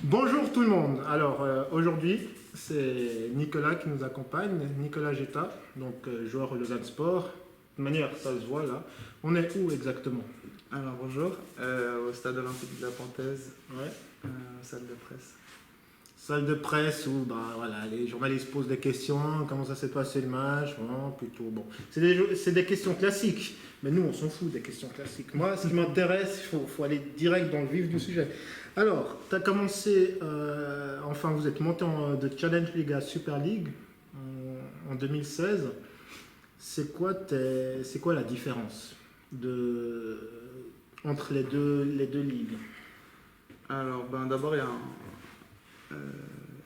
Bonjour tout le monde. Alors aujourd'hui, c'est Nicolas qui nous accompagne, Nicolas Getta, donc joueur au Lausanne Sport. De manière, ça se voit là. On est où exactement? Alors bonjour, au stade olympique de la Panthèse, Ouais. salle de presse. Salle de presse où voilà, les journalistes posent des questions, comment ça s'est passé le match, plutôt bon. C'est des questions classiques, mais nous on s'en fout des questions classiques. Moi, ce qui m'intéresse, il faut aller direct dans le vif du sujet. Alors, tu as commencé, vous êtes monté de Challenge League à Super League en 2016. C'est quoi la différence entre les deux ligues? Alors d'abord, il y a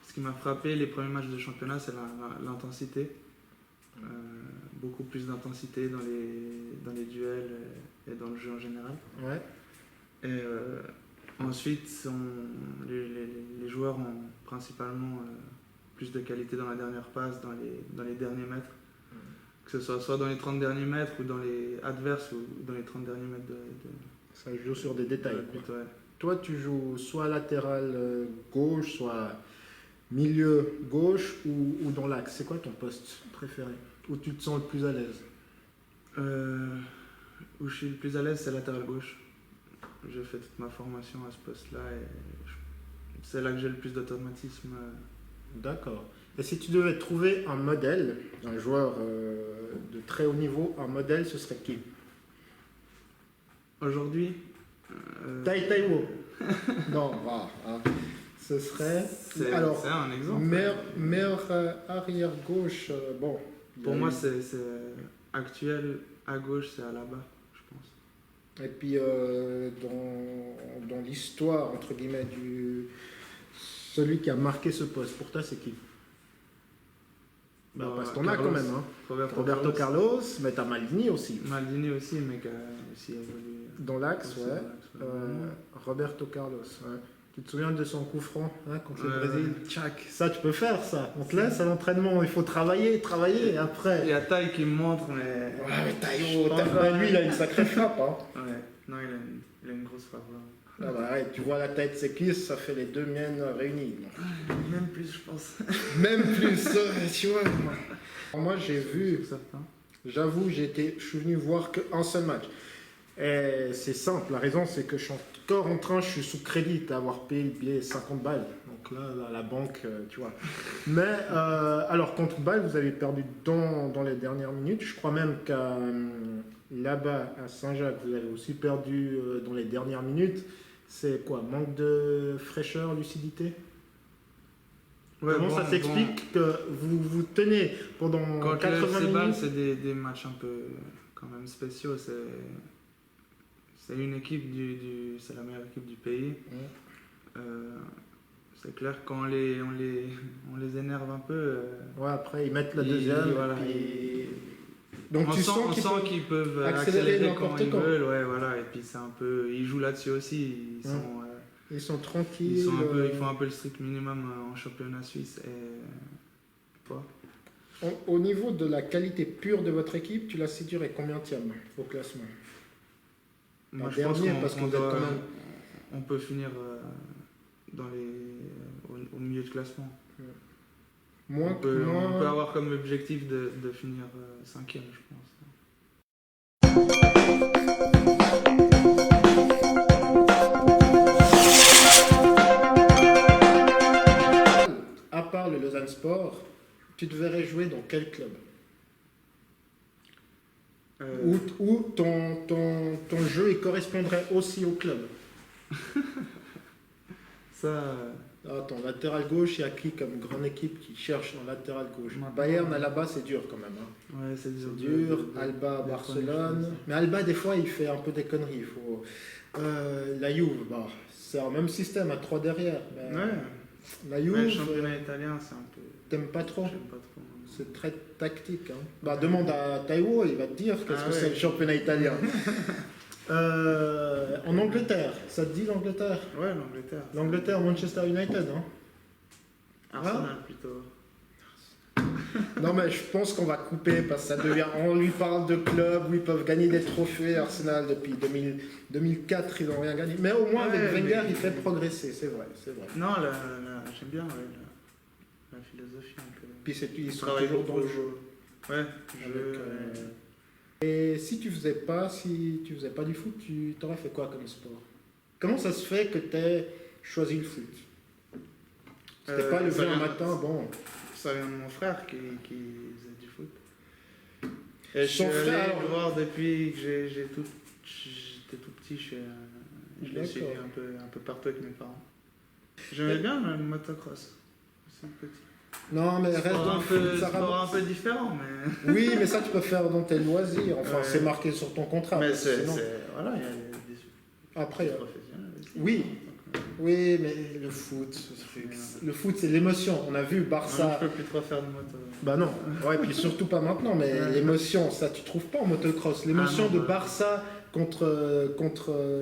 ce qui m'a frappé les premiers matchs de championnat, c'est l'intensité. Beaucoup plus d'intensité dans les duels et dans le jeu en général. Ouais. Et ensuite, les joueurs ont principalement plus de qualité dans la dernière passe, dans les derniers mètres. Que ce soit dans les 30 derniers mètres ou dans les adverses ou dans les 30 derniers mètres Ça joue sur des détails. Ouais. Toi, tu joues soit latéral gauche, soit milieu gauche ou dans l'axe. C'est quoi ton poste préféré? Où tu te sens le plus à l'aise? Où je suis le plus à l'aise, c'est latéral gauche. J'ai fait toute ma formation à ce poste-là et c'est là que j'ai le plus d'automatisme. D'accord. Et si tu devais trouver un modèle, un joueur de très haut niveau, un modèle, ce serait qui? Aujourd'hui Taiwo. Non, ce serait. C'est un exemple. Meilleur arrière gauche. Pour moi, c'est actuel à gauche, c'est Alaba, je pense. Et puis dans l'histoire entre guillemets celui qui a marqué ce poste, pour toi, c'est qui? Parce qu'on a quand même, Roberto Carlos, mais t'as Maldini aussi. Maldini aussi, mais qui a aussi évolué. Dans l'axe, ouais. Roberto Carlos, ouais. Tu te souviens de son coup franc contre le Brésil? Tchac. Ça, tu peux faire ça. On te laisse à l'entraînement, il faut travailler, et après. Il y a Taï qui me montre, mais. Ouais, mais Taïwo, lui, il a une sacrée frappe. Ouais, non, il a une grosse frappe. Tu vois la tête de ses cuisses, ça fait les deux miennes réunies. Même plus, je pense. Même plus, tu vois. Moi, j'ai vu, j'avoue, je suis venu voir qu'un seul match. Et c'est simple, la raison, c'est que je suis encore je suis sous crédit d'avoir payé le billet 50 balles. Donc là, la banque, tu vois. Mais, alors, contre Bâle, vous avez perdu dans les dernières minutes. Je crois même qu'à là-bas, à Saint-Jacques, vous avez aussi perdu dans les dernières minutes. C'est quoi? Manque de fraîcheur, lucidité? Comment ça s'explique que vous tenez pendant 80 minutes? C'est des matchs un peu quand même spéciaux. C'est une équipe c'est la meilleure équipe du pays. C'est clair quand on les énerve un peu. Ouais, après ils mettent la deuxième. Voilà, donc on sent qu'ils peuvent accélérer quand ils veulent. Ouais, voilà. Et puis c'est un peu, ils jouent là-dessus aussi. Ils sont tranquilles. Ils font un peu le strict minimum en championnat suisse. Au niveau de la qualité pure de votre équipe, tu la situerais combienième au classement? Moi, je pense qu'on peut finir au milieu de classement. On peut avoir comme objectif de finir 5e, je pense. À part le Lausanne Sport, tu te verrais jouer dans quel club? Où ton jeu il correspondrait aussi au club? Ton latéral gauche, il y a qui comme grande équipe qui cherche un latéral gauche? Bayern, là-bas, c'est dur quand même. Ouais, c'est dur. Alba, Barcelone. Mais Alba, des fois, il fait un peu des conneries. La Juve, c'est un même système à 3 derrière. La Juve. Le championnat italien, c'est un peu. T'aimes pas trop? J'aime pas trop. C'est très tactique. Demande à Taiwo, il va te dire qu'est-ce que c'est le championnat italien. En Angleterre, ça te dit l'Angleterre? Ouais, l'Angleterre. L'Angleterre, Manchester United, Arsenal plutôt. Non, mais je pense qu'on va couper parce que ça devient. On lui parle de clubs où ils peuvent gagner des trophées. Arsenal, depuis 2004, ils n'ont rien gagné. Mais au moins, avec Ouais, Wenger, mais- il fait progresser, c'est vrai, c'est vrai. Non, j'aime bien la philosophie un peu. Puis ils sont Travaille toujours dans beaucoup. le jeu. Ouais, Avec, Et si tu faisais pas du foot, tu t'aurais fait quoi comme sport? Comment ça se fait que tu aies choisi le foot? C'était pas ça levé un vient- matin, bon. Ça vient de mon frère qui faisait du foot. Et je Son suis allé frère, le voir depuis que j'étais tout petit. Je l'ai suivi D'accord. un peu partout avec mes parents. J'aimais bien le motocross. C'est petit. Non, mais reste dans le foot, ça Sport rapporte. un peu différent, mais. Oui, mais ça tu peux faire dans tes loisirs. Enfin, Ouais. c'est marqué sur ton contrat. Mais parce que sinon- voilà, il y a des Après, professionnels aussi. oui. Donc, oui, mais le foot, c'est l'émotion. On a vu je Barça. peux plus trop faire de moto. Bah non, ouais, puis surtout pas maintenant, mais Ouais. l'émotion, ça tu trouves pas en motocross. L'émotion Ah non, de ouais. Barça contre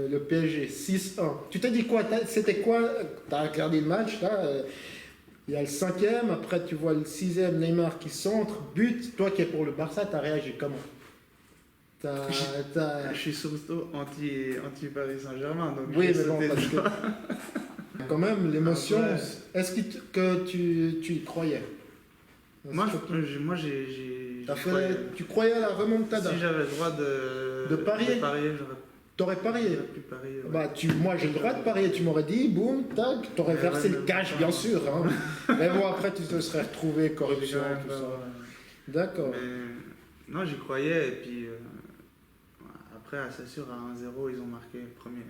le PSG, 6-1. Tu t'es dit quoi? C'était quoi? T'as regardé le match, là, il y a le 5e, après tu vois le 6e, Neymar qui centre, but. Toi qui es pour le Barça, t'as réagi comment? Je suis surtout anti-Paris Saint-Germain, donc Oui, j'ai mais bon, sauté parce dedans. que quand même, l'émotion, Après- est-ce que tu y croyais? Moi, Tu croyais à la remontada? si j'avais le droit De parier T'aurais parié? j'aurais pu parier. Ouais. Bah, moi j'ai le droit de parier, tu m'aurais dit, boum, tac, t'aurais Ouais, versé ouais, le mais- cash, bien sûr. Hein. Mais bon, après, tu te serais retrouvé corruption, Ouais, tout bah, ça. ouais. D'accord. Mais non, j'y croyais, et puis après, c'est sûr, à 1-0, ils ont marqué le premier.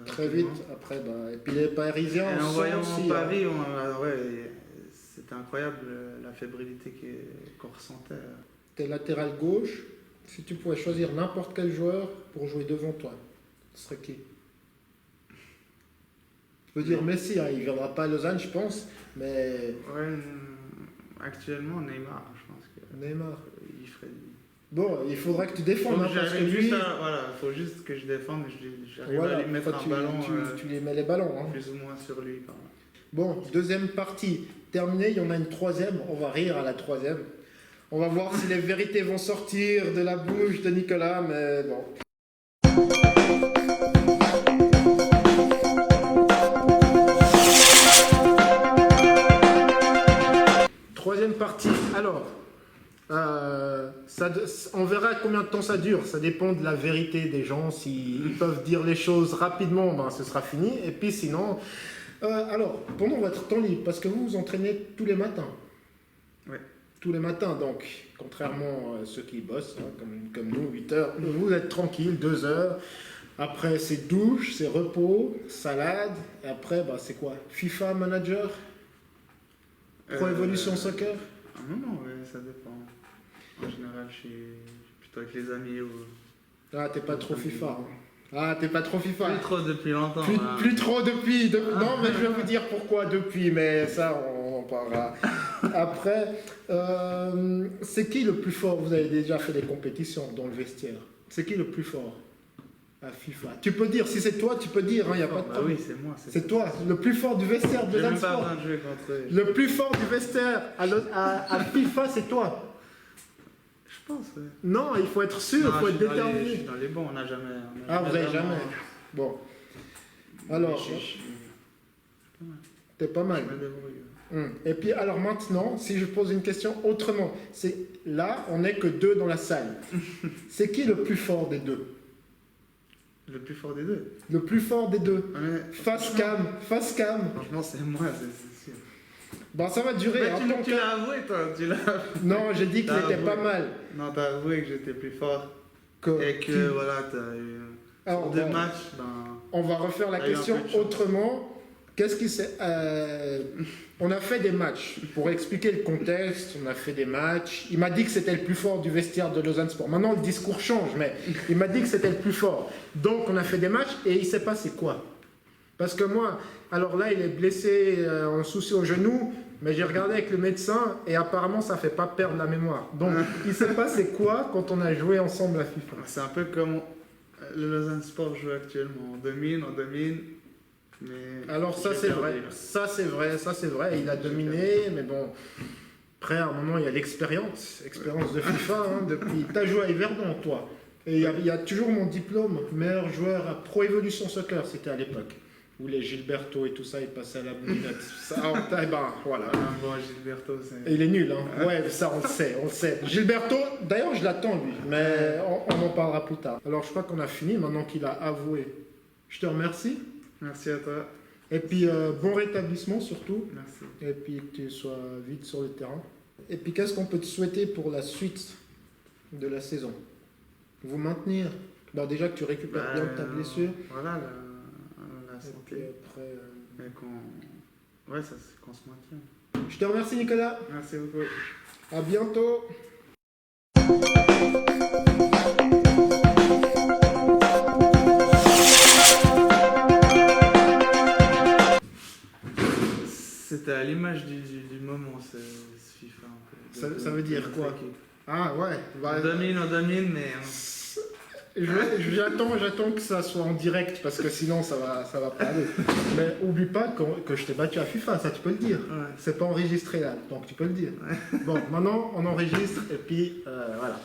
Très vite, rapidement. après, bah, et puis les Parisiens, Et en sont voyant aussi, Paris, ouais, c'était incroyable la fébrilité qu'on ressentait. T'es latéral gauche, si tu pouvais choisir n'importe quel joueur pour jouer devant toi, ce serait qui? Je peux dire Messi, hein, il ne viendra pas à Lausanne, je pense, mais Ouais, actuellement, Neymar, je pense que Neymar. il ferait. Bon, il faudra que tu Faut défendes, que hein, parce que j'arrive lui, juste voilà, faut juste que je défende, j'arrive voilà, à lui mettre toi, un ballon tu lui mets les ballons. Hein. plus ou moins sur lui. Quand même. Bon, deuxième partie terminée, il y en a une troisième, on va rire à la troisième. On va voir si les vérités vont sortir de la bouche de Nicolas, mais bon. Troisième partie, alors, on verra combien de temps ça dure, ça dépend de la vérité des gens, s'ils peuvent dire les choses rapidement, ben, ce sera fini, et puis sinon... alors, pendant votre temps libre, parce que vous vous entraînez tous les matins. Ouais. Tous les matins, donc, contrairement à ceux qui bossent, hein, comme nous, 8 heures, vous êtes tranquille, 2 heures. Après, c'est douche, c'est repos, salade. Et après, bah, c'est quoi? FIFA Manager? Pro Evolution Soccer? Ah non, ouais, ça dépend. En général, je suis plutôt avec les amis ou. Ah, t'es pas trop FIFA. Hein. Ah, t'es pas trop FIFA. Plus trop depuis longtemps. hein. Plus trop depuis. Non, mais je vais vous dire pourquoi depuis, mais ça, on en parlera. Après, c'est qui le plus fort? Vous avez déjà fait des compétitions dans le vestiaire. C'est qui le plus fort à FIFA? Tu peux dire, si c'est toi, tu peux dire, il n'y a pas de Bah problème. oui, c'est moi. C'est toi, le plus fort du vestiaire de J'ai même pas Zansport. besoin de jouer contre eux. Le plus fort du vestiaire à FIFA, c'est toi. Je pense, ouais. Non, il faut être sûr, il faut être Je déterminé. suis dans les bons, on n'a jamais. Ah, vous n'avez vraiment- jamais. Bon, alors, t'es pas mal. Je me débrouille. Et puis alors maintenant, si je pose une question autrement, c'est là, on n'est que 2 dans la salle. C'est qui le plus fort des deux? Le plus fort des deux. Le plus fort des deux. Ouais, Face cam. franchement, c'est moi, c'est sûr. Bon, ça va durer. Mais hein, tant tu que- l'as avoué, toi. Non, j'ai dit qu'il T'as était pas avoué. mal. Non, t'as avoué que j'étais plus fort. Que- Et que voilà, t'as eu. Alors, Sur 2 bon, matchs, ben. on va refaire la T'as eu un question peu de chance. autrement. Qu'est-ce qui s'est... on a fait des matchs. Pour expliquer le contexte, on a fait des matchs. Il m'a dit que c'était le plus fort du vestiaire de Lausanne Sport. Maintenant, le discours change, mais il m'a dit que c'était le plus fort. Donc, on a fait des matchs et il s'est passé quoi? Parce que moi, alors là, il est blessé en souci au genou, mais j'ai regardé avec le médecin et apparemment, ça ne fait pas perdre la mémoire. Donc, il s'est passé quoi quand on a joué ensemble à FIFA? C'est un peu comme le Lausanne Sport joue actuellement. On domine. Mais Alors ça j'ai c'est perdu, vrai, là. ça c'est vrai, il a dominé, mais bon, Après, à un moment, il y a l'expérience de FIFA. Hein, depuis, t'as joué à Yverdon, toi. Et il y a toujours mon diplôme, meilleur joueur à Pro Evolution Soccer, c'était à l'époque. Où les Gilberto et tout ça, ils passaient à la moulinette. Ça, eh ben, voilà. Ah, bon, Gilberto, c'est. Et il est nul, hein. Ouais, ça, on le sait. Gilberto, d'ailleurs, je l'attends, lui. Mais on en parlera plus tard. Alors, je crois qu'on a fini, maintenant qu'il a avoué. Je te remercie. Merci à toi. Et puis, bon rétablissement, surtout. Merci. Et puis, que tu sois vite sur le terrain. Et puis, qu'est-ce qu'on peut te souhaiter pour la suite de la saison? Vous maintenir. Bon, déjà que tu récupères bien de ta blessure. Voilà, la Et santé. puis après. Et ouais, ça, c'est qu'on se maintient. Je te remercie, Nicolas. Merci beaucoup. À bientôt. C'était à l'image du moment, ce FIFA. Un peu, Ça veut dire quoi? Ah ouais. Bah, on domine, mais. J'attends que ça soit en direct parce que sinon ça va pas aller. Mais oublie pas que je t'ai battu à FIFA, ça tu peux le dire. Ouais. C'est pas enregistré là, donc tu peux le dire. Bon, maintenant on enregistre et puis voilà.